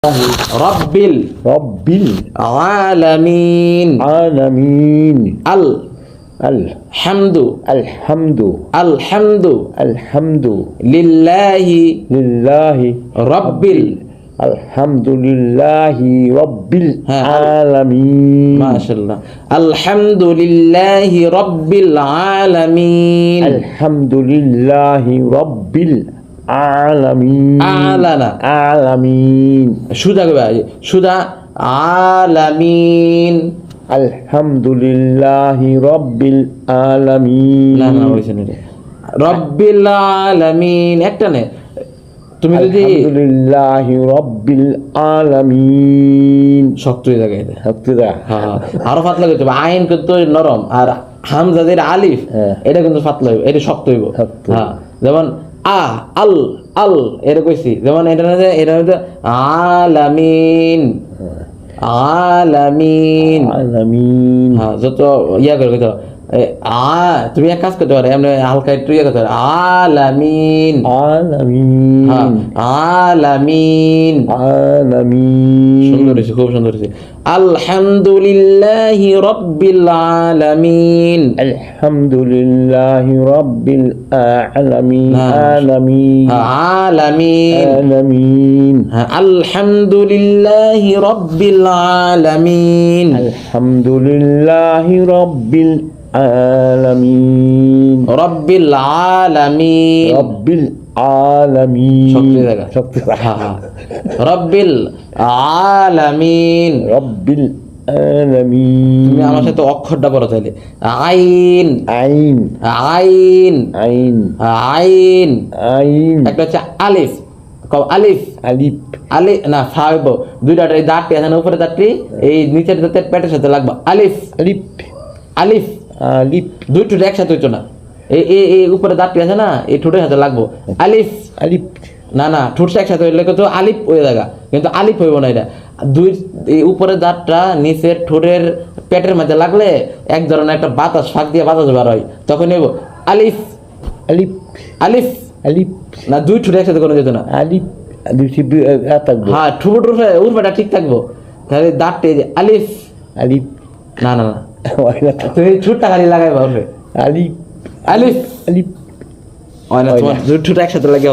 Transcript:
রব্বিল রব্বিল আলামিন আলামিন আল আল হামদু আলহামদু আলহামদু আলহামদু লিল্লাহি লিল্লাহি রব্বিল আলহামদুলিল্লাহি রব্বিল হ্যাঁ, আলামিন মাশাআল্লাহ আলহামদুলিল্লাহি রব্বিল আলামিন আলহামদুলিল্লাহি রব্বিল আলামিন আলানা আলামিন সুদা কইবা সুদা আলামিন আলহামদুলিল্লাহি রব্বিল আলামিন না না বলছেন রব্বিল আলামিন একটা নে তুমি যদি আলহামদুলিল্লাহি রব্বিল আলামিন শক্ত হয়ে থাকে এটা হাতটা হ্যাঁ আরো পাতলা করতে হবে আইন কিন্তু নরম আর হামজাদের আলিফ হ্যাঁ। এটা কিন্তু পাতলা হইব এটা শক্ত হইব শক্ত। হ্যাঁ যেমন আ আল আল এটা কইছি যেমন এটা হচ্ছে আলামিন আলামিন আলামিন হ্যাঁ যত ইয়া করে কইতে হবে, তুমি এক কাজ করতে পারো এমনি হালকা একটু ইয়া করতে পারো আলামিন আলামিন হ্যাঁ আলামিন আলামিন সুন্দর হয়েছে খুব সুন্দর হয়েছে আলহামদুলিল্লাহি রব্বিল আলামিন আলহামদুলিল্লাহি রব্বিল আলামিন না। আলামিন আলামিন আলামিন হ্যাঁ, আলহামদুলিল্লাহি রব্বিল আলামিন আলহামদুলিল্লাহি রব্বিল আলামিন রব্বিল আলামিন রব্বিল আলামিন শক্তি জায়গা শক্তি হ্যাঁ, হ্যাঁ। রব্বিল আলামিন রব্বিল আলামিন তুমি আমার সাথে অক্ষরটা পড়ো তাহলে আইন আইন আইন আইন আইন আইন একটা হচ্ছে আলিফ কও আলিফ আলিফ আলি না ফাইব দুইটা এই দাঁতটি আছে না উপরে দাঁতটি এই নিচের দাঁতের পেটের সাথে লাগবে আলিফ আলিফ আলিফ আলিফ দুই ঠোঁট একসাথে হইতো না এই এই এই উপরে দাঁতটি আছে না এই ঠোঁটের সাথে লাগবো আলিফ আলিফ না না ঠোঁট একসাথে হইলে তো আলিফ হয়ে যাগা কিন্তু আলিফ হইব না এটা দুই এই উপরের দাঁতটা নিচের ঠোঁটের পেটের মধ্যে লাগলে এক ধরনের একটা বাতাস ফাঁক দিয়ে বাতাস বার হয় তখন নেব আলিফ আলিফ আলিফ আলিফ না দুই ঠোঁট একসাথে কোনো যেত না আলিফ দুইটি থাকবে হ্যাঁ ঠোঁট উর্ফাটা ঠিক থাকবো তাহলে দাঁতটা এই যে আলিফ আলিফ না না না তুমি ঠোঁটটা খালি লাগাইবা উর্ফে আলিফ আলিফ আলিফ হয় না তোমার দুই ঠোঁট একসাথে লাগে